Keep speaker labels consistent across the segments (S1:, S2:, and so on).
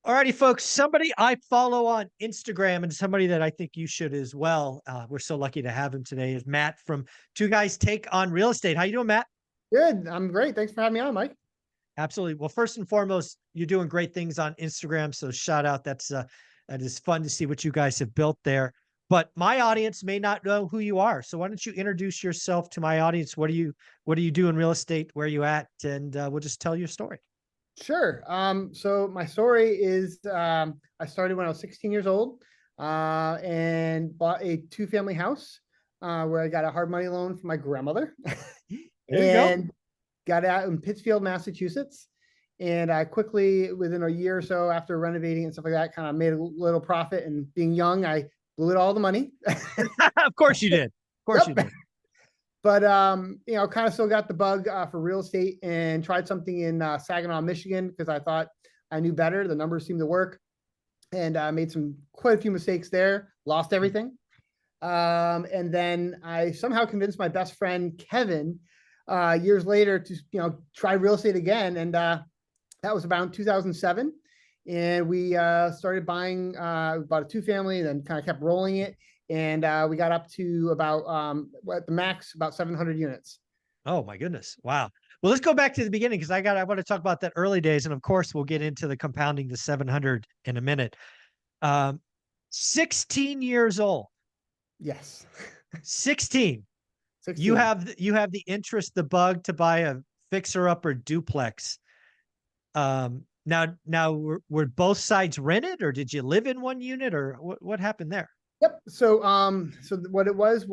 S1: Alrighty, folks. Somebody I follow on Instagram and somebody that I think you should as well. We're so lucky to have him today is Matt from Two Guys Take on Real Estate. How you doing, Matt?
S2: Good. I'm great. Thanks for having me on, Mike.
S1: Absolutely. Well, first and foremost, you're doing great things on Instagram. So shout out. That is fun to see what you guys have built there. But my audience may not know who you are. So why don't you introduce yourself to my audience? What do you do in real estate? Where are you at? And we'll just tell your story.
S2: Sure. So my story is I started when I was 16 years old and bought a two-family house where I got a hard money loan from my grandmother
S1: There you go.
S2: and got out in Pittsfield, Massachusetts. And I quickly, within a year or so after renovating and stuff like that, kind of made a little profit. And being young, I blew it all the money.
S1: Of course you did. Of course you
S2: Yep.
S1: did.
S2: But kind of still got the bug for real estate and tried something in Saginaw, Michigan, because I thought I knew better. The numbers seemed to work, and made quite a few mistakes there. Lost everything, and then I somehow convinced my best friend Kevin years later to try real estate again, and that was about 2007. And we started buying, we bought a two-family, then kind of kept rolling it. And we got up to about, at the max, about 700 units.
S1: Oh my goodness. Wow. Well, let's go back to the beginning because I want to talk about that early days. And of course, we'll get into the compounding to 700 in a minute. Um, 16 years old,
S2: Yes.
S1: 16. You
S2: 16.
S1: have the interest, the bug to buy a fixer upper duplex. Now were both sides rented or did you live in one unit or what happened there?
S2: Yep. So what it was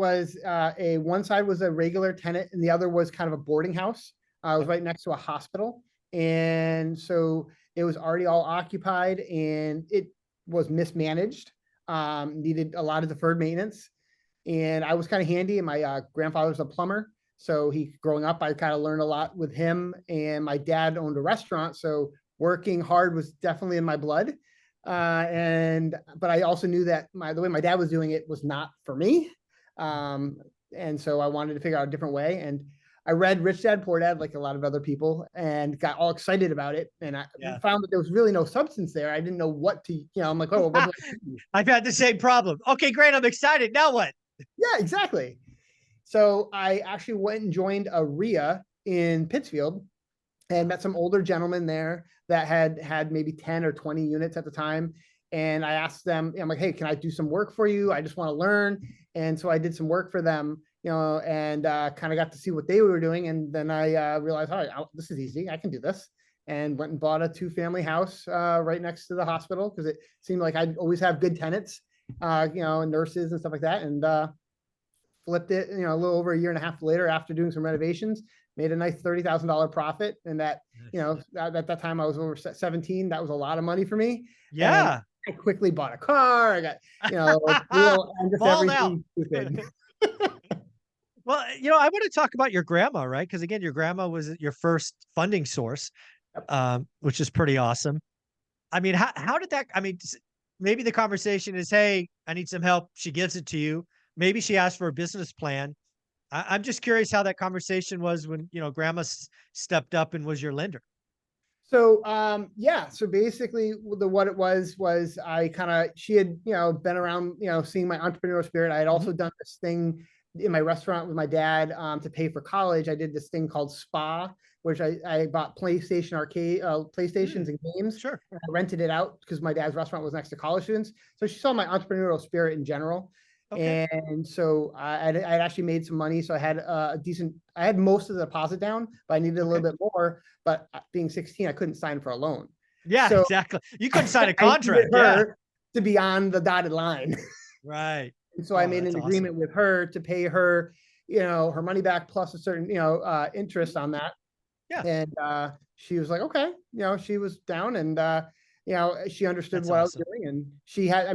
S2: a one side was a regular tenant and the other was kind of a boarding house. It was right next to a hospital, and so it was already all occupied and it was mismanaged. Needed a lot of deferred maintenance, and I was kind of handy. And my grandfather's a plumber, so growing up, I kind of learned a lot with him. And my dad owned a restaurant, so working hard was definitely in my blood. But I also knew that the way my dad was doing it was not for me. And so I wanted to figure out a different way. And I read Rich Dad Poor Dad like a lot of other people and got all excited about it. And I found that there was really no substance there. I didn't know what to, I'm like, oh, what do I do?
S1: I've had the same problem. Okay, great. I'm excited. Now what?
S2: Yeah, exactly. So I actually went and joined a RIA in Pittsfield and met some older gentlemen there that had maybe 10 or 20 units at the time. And I asked them, I'm like, hey, can I do some work for you? I just want to learn. And so I did some work for them, and kind of got to see what they were doing. And then I realized, all right, this is easy. I can do this. And went and bought a two-family house right next to the hospital because it seemed like I'd always have good tenants, and nurses and stuff like that. And flipped it, a little over a year and a half later after doing some renovations, made a nice $30,000 profit. And that, at that time I was over 17. That was a lot of money for me.
S1: Yeah.
S2: And I quickly bought a car. I got, and just everything stupid.
S1: Well, I want to talk about your grandma, right? Because again, your grandma was your first funding source, which is pretty awesome. I mean, how did that, maybe the conversation is, hey, I need some help. She gives it to you. Maybe she asked for a business plan. I'm just curious how that conversation was when, grandma stepped up and was your lender.
S2: So, so basically what it was she had, been around, seeing my entrepreneurial spirit. I had also done this thing in my restaurant with my dad, to pay for college. I did this thing called Spa, which I bought PlayStation arcade, PlayStations and games.
S1: Sure.
S2: And I rented it out because my dad's restaurant was next to college students. So she saw my entrepreneurial spirit in general. Okay. And so I'd actually made some money. So I had I had most of the deposit down, but I needed a little bit more. But being 16, I couldn't sign for a loan.
S1: Yeah, so exactly. You couldn't sign a contract.
S2: To be on the dotted line.
S1: Right.
S2: And so I made an agreement with her to pay her, her money back plus a certain, interest on that. Yeah. And she was like, okay, she was down and, she understood what I was doing, and she had,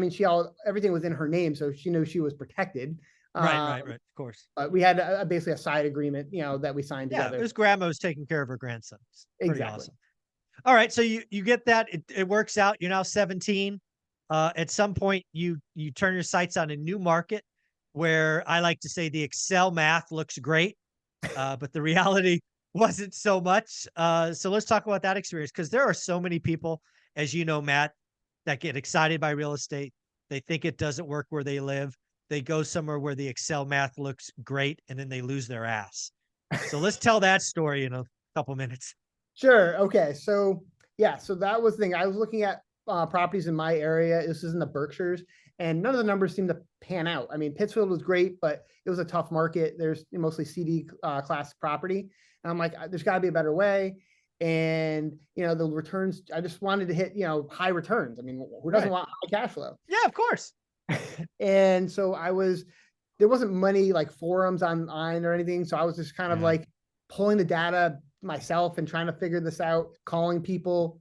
S2: everything was in her name, so she knew she was protected.
S1: Right. Of course.
S2: But we had basically a side agreement, that we signed together.
S1: Yeah, his grandma was taking care of her grandson. Pretty awesome. All right, so you get that. It works out. You're now 17. At some point, you turn your sights on a new market where I like to say the Excel math looks great, but the reality wasn't so much. So let's talk about that experience because there are so many people, as you know, Matt, that get excited by real estate. They think it doesn't work where they live. They go somewhere where the Excel math looks great, and then they lose their ass. So let's tell that story in a couple minutes.
S2: Sure. Okay. So yeah, so that was the thing. I was looking at properties in my area. This is in the Berkshires, and none of the numbers seemed to pan out. I mean, Pittsfield was great, but it was a tough market. There's mostly CD class property, and I'm like, there's got to be a better way. And the returns, I just wanted to hit high returns. I mean, who doesn't want high cash flow?
S1: Yeah, of course.
S2: And so there wasn't many like forums online or anything. So I was just kind of like pulling the data myself and trying to figure this out, calling people.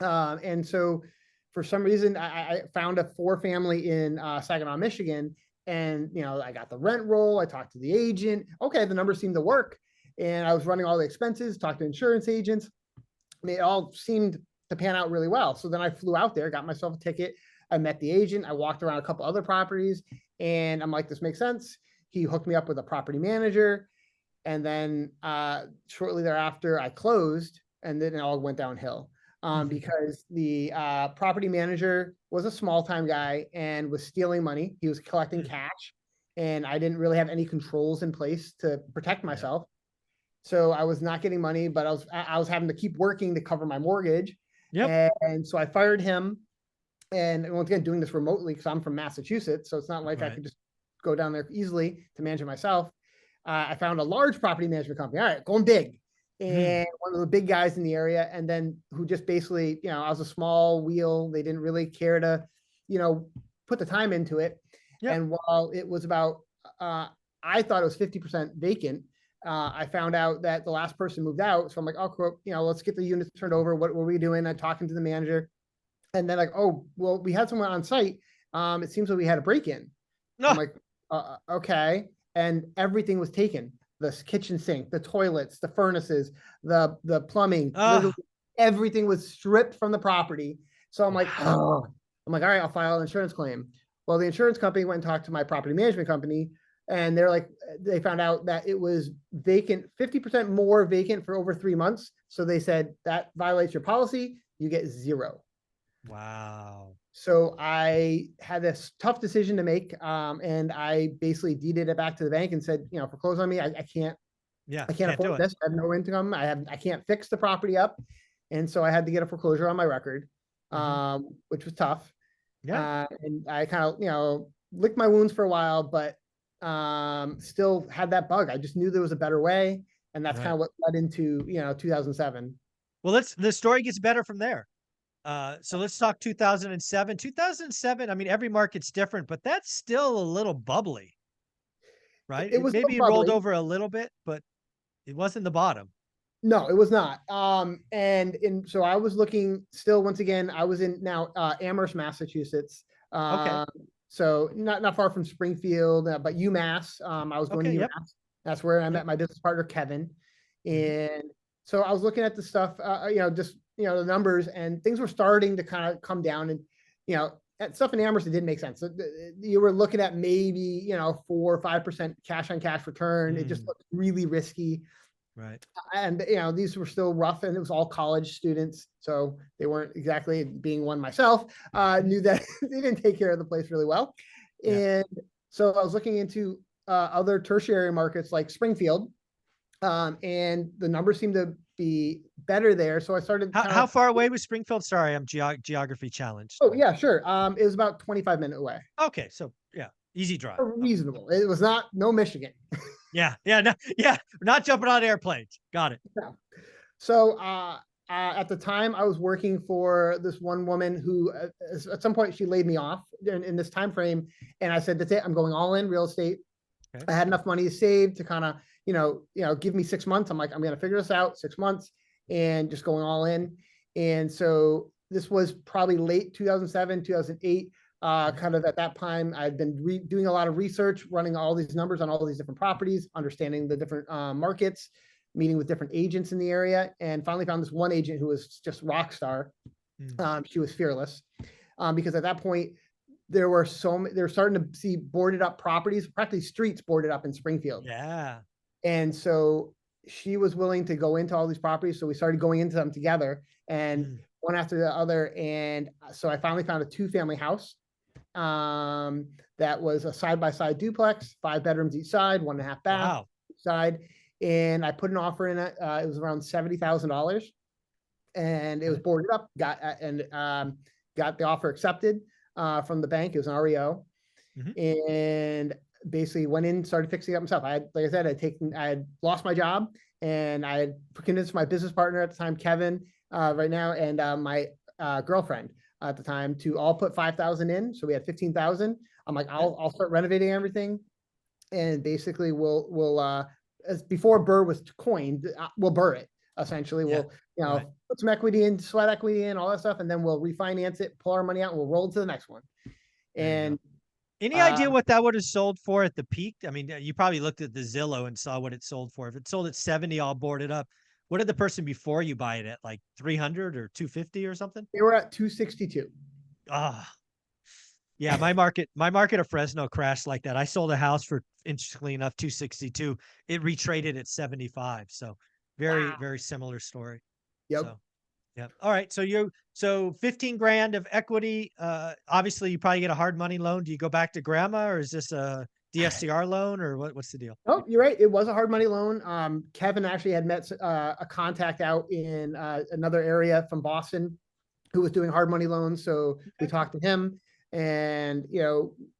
S2: And so for some reason, I found a 4-family in Saginaw, Michigan. And, I got the rent roll. I talked to the agent. Okay, the numbers seemed to work. And I was running all the expenses, talked to insurance agents. They all seemed to pan out really well. So then I flew out there, got myself a ticket. I met the agent. I walked around a couple other properties, and I'm like, this makes sense. He hooked me up with a property manager. And then shortly thereafter, I closed, and then it all went downhill because the property manager was a small-time guy and was stealing money. He was collecting cash, and I didn't really have any controls in place to protect myself. So I was not getting money, but I was having to keep working to cover my mortgage. And so I fired him. And once again, doing this remotely because I'm from Massachusetts. So it's not like I could just go down there easily to manage it myself. I found a large property management company. All right, going big. And one of the big guys in the area. And then who just basically, I was a small wheel. They didn't really care to, put the time into it. And while it was about, I thought it was 50% vacant. I found out that the last person moved out. So I'm like, oh, cool, let's get the units turned over. What were we doing? I'm talking to the manager. And then like, oh, well, we had someone on site. It seems like we had a break-in. I'm like, okay. And everything was taken. The kitchen sink, the toilets, the furnaces, the plumbing, literally everything was stripped from the property. So I'm like, all right, I'll file an insurance claim. Well, the insurance company went and talked to my property management company, and they found out that it was vacant, 50% more vacant for over 3 months. So they said that violates your policy. You get $0.
S1: Wow.
S2: So I had this tough decision to make. And I basically deeded it back to the bank and said, foreclose on me. I can't afford this. I have no income. I can't fix the property up. And so I had to get a foreclosure on my record, which was tough. And I kind of, licked my wounds for a while, but still had that bug. I just knew there was a better way. And that's kind of what led into, 2007.
S1: Well, the story gets better from there. So let's talk 2007. 2007, I mean, every market's different, but that's still a little bubbly, right?
S2: It was
S1: maybe it rolled over a little bit, but it wasn't the bottom.
S2: No, it was not. So I was looking still, once again, I was in now Amherst, Massachusetts. So not far from Springfield, but UMass. I was going to UMass. That's where I met my business partner, Kevin. And so I was looking at the stuff, the numbers, and things were starting to kind of come down, and, at stuff in Amherst, it didn't make sense. So you were looking at maybe, 4 or 5% cash on cash return. It just looked really risky.
S1: Right.
S2: And, these were still rough, and it was all college students. So they weren't exactly, being one myself, knew that they didn't take care of the place really well. And so I was looking into other tertiary markets like Springfield, and the numbers seemed to be better there. So I started.
S1: How far away was Springfield? Sorry, I'm geography challenged.
S2: Oh yeah, sure. It was about 25-minute away.
S1: Okay, so easy drive.
S2: Reasonable. It was no Michigan.
S1: Not jumping on airplanes. Got it.
S2: Yeah. So at the time, I was working for this one woman who, at some point, she laid me off in this time frame, and I said, "That's it. I'm going all in real estate." Okay. I had enough money saved to kind of, give me 6 months. I'm like, I'm going to figure this out, 6 months, and just going all in. And so this was probably late 2007, 2008. Kind of at that time, I'd been doing a lot of research, running all these numbers on all these different properties, understanding the different markets, meeting with different agents in the area, and finally found this one agent who was just rock star. She was fearless, because at that point, they were starting to see boarded up properties, practically streets boarded up in Springfield.
S1: Yeah.
S2: And so she was willing to go into all these properties. So we started going into them together. And one after the other. And so I finally found a 2-family house. That was a side-by-side duplex, 5 bedrooms each side, 1.5 bath
S1: Wow.
S2: each side. And I put an offer in it. It was around $70,000, and it was boarded up. Got the offer accepted from the bank. It was an REO, and basically went in, started fixing it up myself. Like I said, I had lost my job, and I had convinced my business partner at the time, Kevin, right now, and my girlfriend at the time, to all put 5,000 in. So we had 15,000. I'm like, I'll start renovating everything, and basically we'll as before Burr was coined, we'll Burr it essentially.
S1: Yeah.
S2: We'll put some equity in, sweat equity in, all that stuff, and then we'll refinance it, pull our money out, and we'll roll to the next one. And
S1: any idea what that would have sold for at the peak? I mean, you probably looked at the Zillow and saw what it sold for. If it sold at 70, all boarded up, what did the person before you buy it at? Like 300 or 250 or something?
S2: they were at 262.
S1: Ah, yeah. My market of Fresno crashed like that. I sold a house for, interestingly enough, 262. It retraded at 75. So very, very similar story.
S2: Yep.
S1: So, yeah. All right. So 15 grand of equity. Obviously you probably get a hard money loan. Do you go back to grandma, or is this a DSCR loan, or what's the deal?
S2: Oh, you're right. It was a hard money loan. Kevin actually had met a contact out in another area from Boston who was doing hard money loans. So we talked to him, and,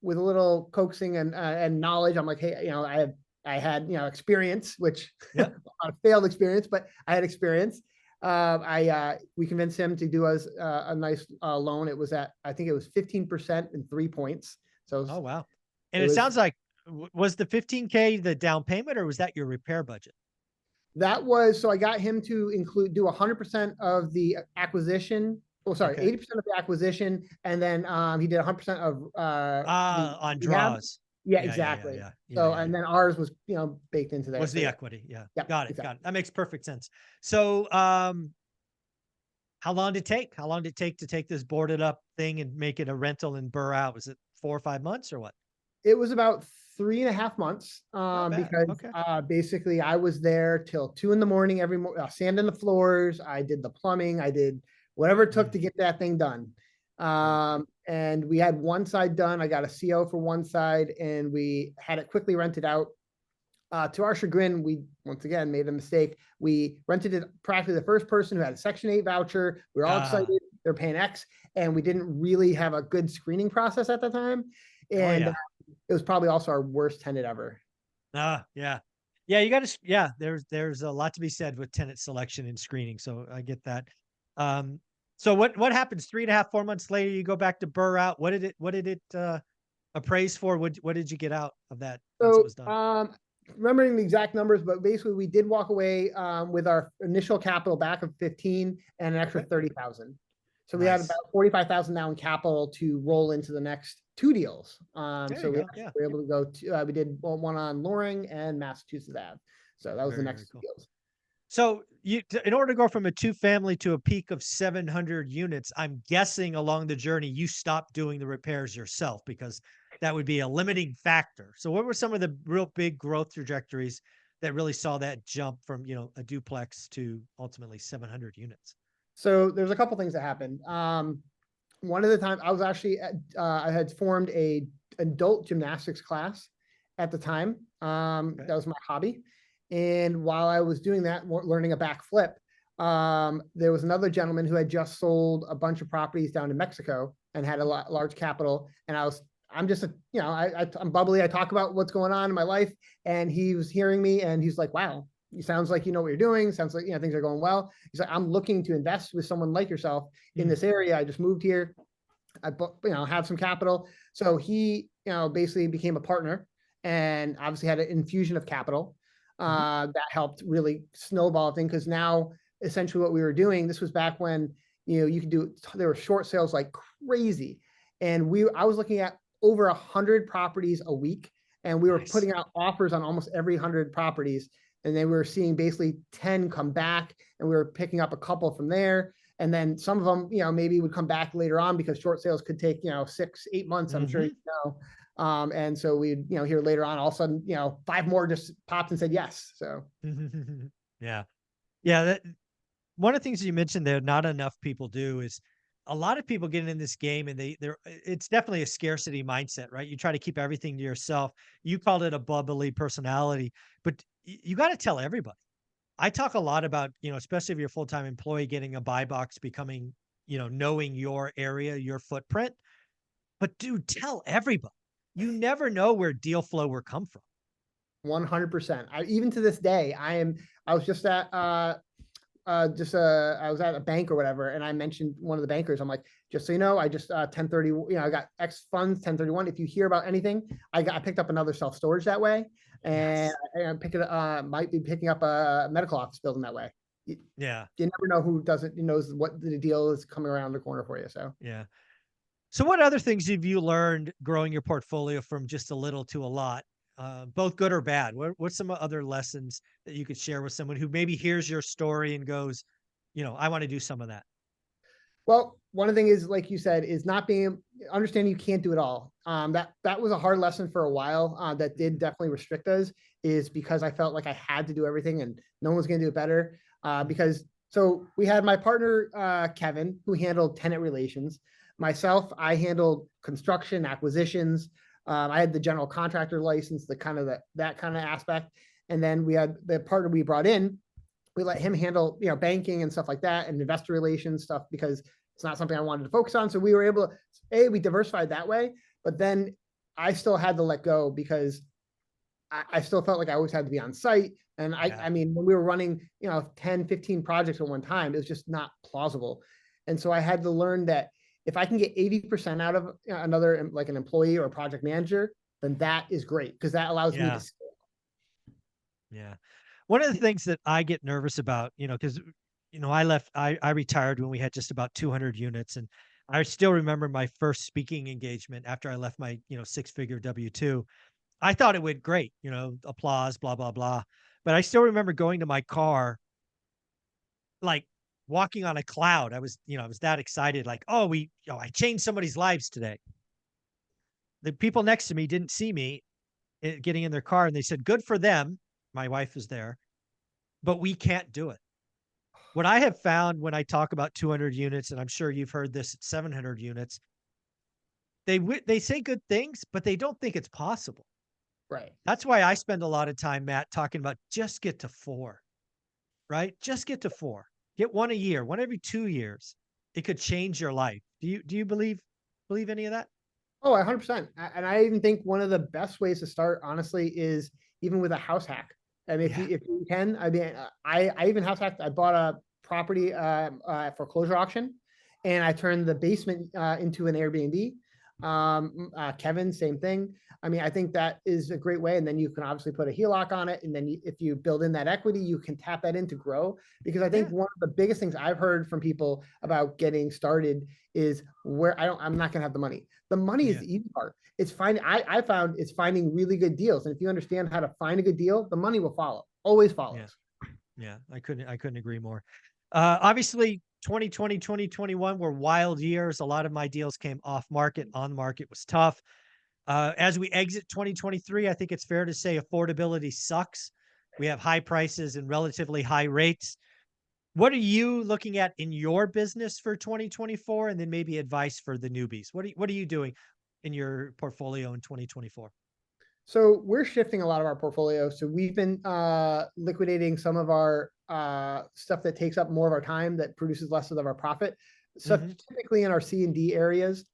S2: with a little coaxing and knowledge, I'm like, hey, I had, experience, which a failed experience, but I had experience. We convinced him to do us a nice loan. It was I think it was 15% and 3 points. So,
S1: oh, wow. And it sounds like, was the 15K the down payment, or was that your repair budget?
S2: That was, so I got him to do 100% of the acquisition. Oh, sorry, 80% of the acquisition. And then he did 100% of
S1: on draws.
S2: Yeah, exactly. And then ours was, baked into there.
S1: Was the equity. Yeah.
S2: Yep,
S1: Got it.
S2: exactly.
S1: Got it. That makes perfect sense. So, how long did it take? How long did it take to take this boarded up thing and make it a rental and burr out? Was it 4 or 5 months or what?
S2: It was about 3.5 months, because basically I was there till 2 a.m. every morning, sanding the floors. I did the plumbing. I did whatever it took to get that thing done. And we had one side done. I got a CO for one side, and we had it quickly rented out. To our chagrin, we once again made a mistake. We rented it practically the first person who had a Section 8 voucher. We were all excited. They're paying X, and we didn't really have a good screening process at the time. And it was probably also our worst tenant ever.
S1: Yeah. You got to, there's a lot to be said with tenant selection and screening. So I get that. So what happens 3.5, 4 months later, you go back to burr out. What did it appraise for? What did you get out of that once it was done?
S2: Remembering the exact numbers, but basically we did walk away with our initial capital back of 15 and an extra 30,000. So we had about 45,000 now in capital to roll into the next 2 deals. So we were able to go to, we did one on Loring and Massachusetts Ave. So that was the next 2 deals.
S1: So in order to go from a 2-family to a peak of 700 units, I'm guessing along the journey, you stopped doing the repairs yourself, because that would be a limiting factor. So what were some of the real big growth trajectories that really saw that jump from, a duplex to ultimately 700 units?
S2: So there's a couple things that happened. One of the time I was actually I had formed a adult gymnastics class at the time. That was my hobby. And while I was doing that, learning a backflip, there was another gentleman who had just sold a bunch of properties down in Mexico and had a large capital. And I'm just, I'm bubbly. I talk about what's going on in my life, and he was hearing me, and he's like, wow, it sounds like you know what you're doing. Sounds like, things are going well. He's like, I'm looking to invest with someone like yourself in this area. I just moved here. I, have some capital. So he, basically became a partner, and obviously had an infusion of capital that helped really snowball thing. Because now essentially what we were doing, this was back when, you could do, there were short sales like crazy. And I was looking at over 100 properties a week, and we were putting out offers on almost every 100 properties. And then we were seeing basically 10 come back, and we were picking up a couple from there. And then some of them, maybe would come back later on, because short sales could take, 6, 8 months, I'm sure, and so we'd, hear later on, all of a sudden, 5 more just popped and said yes. So.
S1: Yeah. one of the things you mentioned there, not enough people do is a lot of people get in this game and they're it's definitely a scarcity mindset, right? You try to keep everything to yourself. You called it a bubbly personality, but you got to tell everybody. I talk a lot about, especially if you're a full-time employee, getting a buy box, becoming, knowing your area, your footprint. But dude, tell everybody. You never know where deal flow will come from.
S2: 100%. Even to this day, I was just at, I was at a bank or whatever, and I mentioned one of the bankers. I'm like, just so you know, I just 1030, I got X funds 1031. If you hear about anything, I picked up another self storage that way, and
S1: Yes.
S2: I pick it might be picking up a medical office building that way.
S1: Yeah.
S2: You never know who doesn't knows what the deal is coming around the corner for you. So
S1: Yeah. So what other things have you learned growing your portfolio from just a little to a lot, both good or bad? What's some other lessons that you could share with someone who maybe hears your story and goes, I want to do some of that.
S2: well, one thing is, like you said, is not being understanding you can't do it all. That was a hard lesson for a while. That did definitely restrict us, is because I felt like I had to do everything and no one's going to do it better. Because so we had my partner Kevin, who handled tenant relations. Myself, I handled construction, acquisitions. I had the general contractor license, the kind of that kind of aspect, and then we had the partner we brought in. We let him handle, banking and stuff like that, and investor relations stuff, because it's not something I wanted to focus on. So we were able to, we diversified that way, but then I still had to let go because I still felt like I always had to be on site. And
S1: Yeah.
S2: I mean, when we were running, 10, 15 projects at one time, it was just not plausible. And so I had to learn that if I can get 80% out of another, like an employee or a project manager, then that is great, because that allows me to
S1: Yeah.
S2: scale.
S1: Yeah. One of the things that I get nervous about, because I retired when we had just about 200 units, and I still remember my first speaking engagement after I left my, six-figure W-2. I thought it went great, applause, blah, blah, blah. But I still remember going to my car, like walking on a cloud. I was that excited, like, oh, I changed somebody's lives today. The people next to me didn't see me getting in their car, and they said, good for them. My wife was there, but we can't do it. What I have found when I talk about 200 units, and I'm sure you've heard this at 700 units, they say good things, but they don't think it's possible.
S2: Right.
S1: That's why I spend a lot of time, Matt, talking about just get to 4, right? Just get to 4. Get 1 a year, 1 every 2 years. It could change your life. Do you believe any of that?
S2: Oh, 100%. And I even think one of the best ways to start, honestly, is even with a house hack. I mean,
S1: Yeah.
S2: if you can, I mean, I even house hacked. I bought a property foreclosure auction, and I turned the basement into an Airbnb. Kevin, same thing. I mean, I think that is a great way. And then you can obviously put a HELOC on it. And then if you build in that equity, you can tap that in to grow. Because I think
S1: Yeah.
S2: one of the biggest things I've heard from people about getting started is where I'm not going to have the money. The money is
S1: Yeah.
S2: the easy part. It's finding, I found it's finding really good deals. And if you understand how to find a good deal, the money will follow, always
S1: Yeah.
S2: follows.
S1: Yeah. I couldn't agree more. Obviously 2020, 2021 were wild years. A lot of my deals came off market. On market was tough. As we exit 2023, I think it's fair to say affordability sucks. We have high prices and relatively high rates. What are you looking at in your business for 2024? And then maybe advice for the newbies. What are you doing in your portfolio in 2024?
S2: So we're shifting a lot of our portfolio. So we've been liquidating some of our stuff that takes up more of our time, that produces less of our profit. So
S1: Hmm.
S2: typically in our C and D areas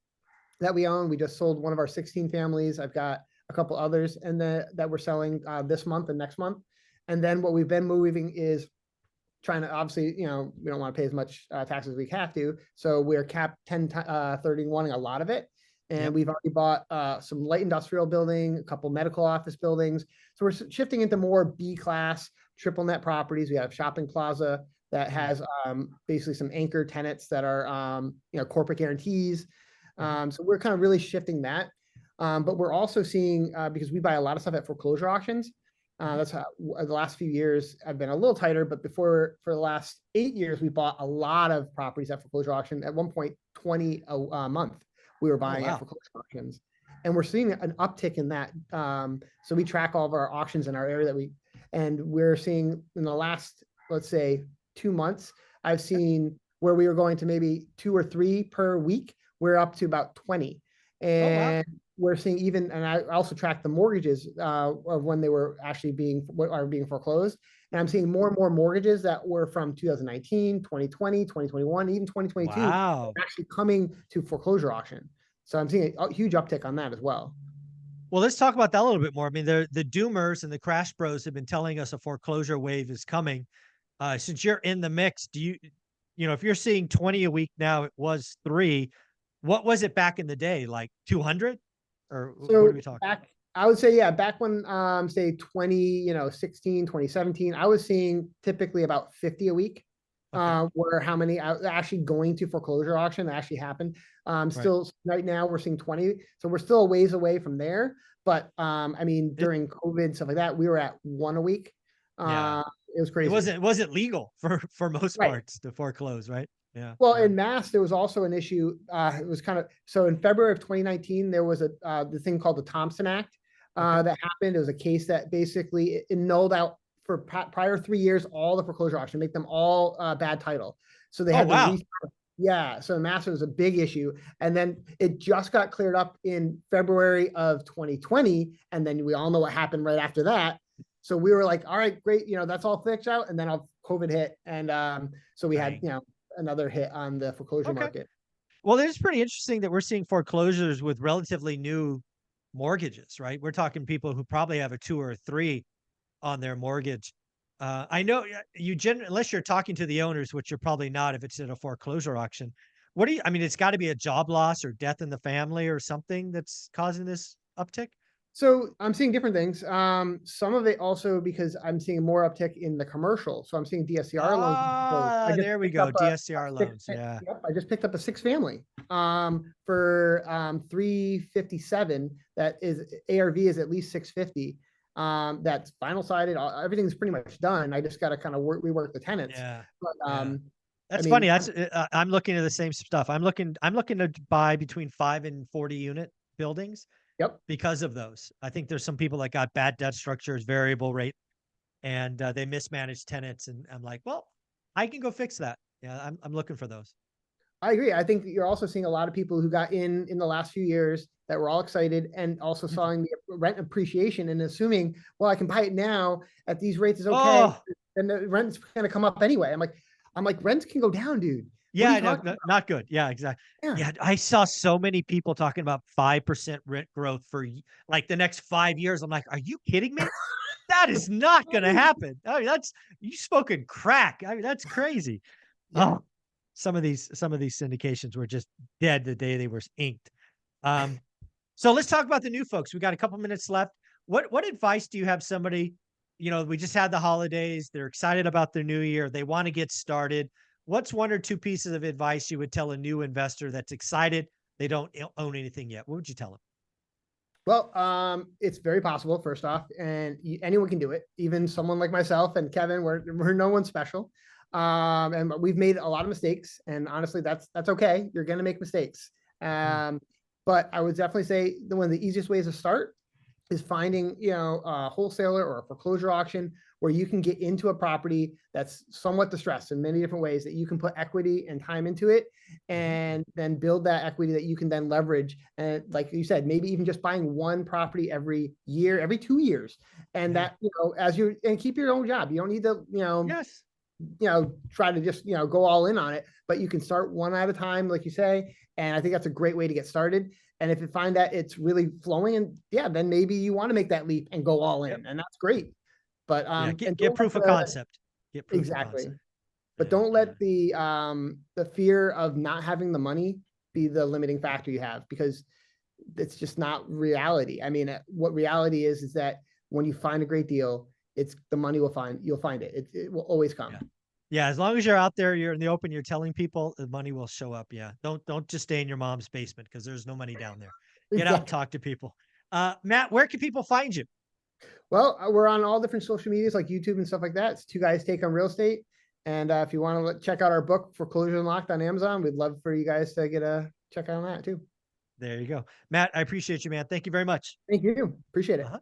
S2: that we own, we just sold one of our 16 families. I've got a couple others and that we're selling this month and next month. And then what we've been moving is trying to, obviously, we don't want to pay as much taxes as we have to. So we're capped 1031 a lot of it. And
S1: Yep.
S2: we've already bought some light industrial building, a couple medical office buildings. So we're shifting into more B class, triple net properties. We have shopping plaza that
S1: Mm.
S2: has basically some anchor tenants that are, corporate guarantees.
S1: Mhm.
S2: So we're kind of really shifting that. But we're also seeing, because we buy a lot of stuff at foreclosure auctions,
S1: Mhm.
S2: that's how the last few years have been a little tighter, but for the last 8 years, we bought a lot of properties at foreclosure auction. At one point, 20 a month we were
S1: Oh,
S2: buying at
S1: wow.
S2: foreclosure auctions, and we're seeing an uptick in that. So we track all of our auctions in our area and we're seeing in the last, let's say, 2 months, I've seen where we were going to maybe 2 or 3 per week. We're up to about 20.
S1: Oh, wow.
S2: And we're seeing even, and I also track the mortgages of when they were actually being foreclosed. And I'm seeing more and more mortgages that were from 2019, 2020, 2021, even 2022
S1: Wow.
S2: actually coming to foreclosure auction. So I'm seeing a huge uptick on that as well.
S1: Well, let's talk about that a little bit more. I mean, the doomers and the crash bros have been telling us a foreclosure wave is coming. Since you're in the mix, do you know, if you're seeing 20 a week now, it was 3. What was it back in the day? Like 200? Or what are
S2: So
S1: we talking?
S2: back, I would say, yeah, back when, say 2016, 2017, I was seeing typically about 50 a week.
S1: Okay.
S2: Were how many actually going to foreclosure auction that actually happened.
S1: Right.
S2: Still right now we're seeing 20. So we're still a ways away from there. But I mean,
S1: It,
S2: during COVID and stuff like that, we were at 1 a week.
S1: yeah.
S2: It was
S1: It
S2: crazy.
S1: wasn't legal for most
S2: Right.
S1: parts to foreclose, right? Yeah.
S2: Well,
S1: Yeah.
S2: in Mass, there was also an issue. It was kind of so in February of 2019, there was the thing called the Thompson Act
S1: Okay.
S2: that happened. It was a case that basically it annulled out for prior 3 years all the foreclosure auction, make them all bad title. So they
S1: Oh,
S2: had to
S1: wow.
S2: yeah. So in Mass, it was a big issue, and then it just got cleared up in February of 2020, and then we all know what happened right after that. So we were like, all right, great, that's all fixed out, and then COVID hit, and so we had
S1: Dang.
S2: another hit on the foreclosure
S1: Okay.
S2: market.
S1: Well, it's pretty interesting that we're seeing foreclosures with relatively new mortgages, right? We're talking people who probably have a 2 or a 3 on their mortgage. I know unless you're talking to the owners, which you're probably not if it's at a foreclosure auction. I mean, it's got to be a job loss or death in the family or something that's causing this uptick.
S2: So I'm seeing different things. Some of it also because I'm seeing more uptick in the commercial. So I'm seeing DSCR loans. I
S1: Ah,
S2: just
S1: there we
S2: picked
S1: go.
S2: up a
S1: DSCR
S2: six.
S1: loans. Yeah.
S2: Yep, I just picked up a 6 family for 357. That is ARV is at least 650. That's final sided. Everything's pretty much done. I just got to kind of rework the tenants.
S1: Yeah.
S2: But
S1: Yeah.
S2: I
S1: That's funny.
S2: mean,
S1: I'm looking at the same stuff. I'm looking to buy between 5 and 40 unit buildings
S2: yep.
S1: because of those. I think there's some people that got bad debt structures, variable rate, and they mismanaged tenants. And I'm like, well, I can go fix that. Yeah, I'm looking for those.
S2: I agree. I think you're also seeing a lot of people who got in the last few years that were all excited and also saw the rent appreciation and assuming, well, I can buy it now at these rates is okay,
S1: Oh,
S2: and the rent's going to come up anyway. I'm like, rents can go down, dude. What are
S1: yeah,
S2: you
S1: no,
S2: talking about?
S1: not good. Yeah, exactly.
S2: Yeah,
S1: Yeah, I saw so many people talking about 5% rent growth for like the next 5 years. I'm like, are you kidding me? That is not going to happen. I mean, that's you spoken crack. I mean, that's crazy.
S2: yeah.
S1: Oh, some of these syndications were just dead the day they were inked. Um, so let's talk about the new folks. We got a couple minutes left. What advice do you have somebody, we just had the holidays, they're excited about their new year, they want to get started. What's 1 or 2 pieces of advice you would tell a new investor that's excited, they don't own anything yet? What would you tell them?
S2: Well, it's very possible, first off, and anyone can do it. Even someone like myself and Kevin, we're no one special. And we've made a lot of mistakes, and honestly, that's okay. You're gonna make mistakes.
S1: Mm,
S2: But I would definitely say one of the easiest ways to start is finding, a wholesaler or a foreclosure auction where you can get into a property that's somewhat distressed in many different ways that you can put equity and time into it
S1: mhm.
S2: and then build that equity that you can then leverage. And like you said, maybe even just buying one property every year, every 2 years. And
S1: Yeah.
S2: that, and keep your own job. You don't need to,
S1: Yes.
S2: try to just, go all in on it, but you can start one at a time, like you say. And I think that's a great way to get started. And if you find that it's really flowing and yeah, then maybe you want to make that leap and go all
S1: Yep.
S2: in, and that's great. But
S1: Yeah.
S2: and
S1: Get
S2: don't let
S1: proof of
S2: the
S1: concept. Get proof of
S2: exactly,
S1: concept.
S2: but
S1: Yeah.
S2: don't
S1: Yeah.
S2: let the fear of not having the money be the limiting factor you have, because it's just not reality. I mean, what reality is that when you find a great deal, it's the money you'll find it. It will always come.
S1: Yeah. Yeah, as long as you're out there, you're in the open, you're telling people, the money will show up. Yeah. Don't just stay in your mom's basement because there's no money down there. Get out and
S2: Exactly.
S1: talk to people. Matt, where can people find you?
S2: Well, we're on all different social medias like YouTube and stuff like that. It's Two Guys Take on Real Estate. And if you want to check out our book, Foreclosure Unlocked on Amazon, we'd love for you guys to get a check out on that too.
S1: There you go. Matt, I appreciate you, man. Thank you very much.
S2: Thank you. Appreciate it.
S1: Uh-huh.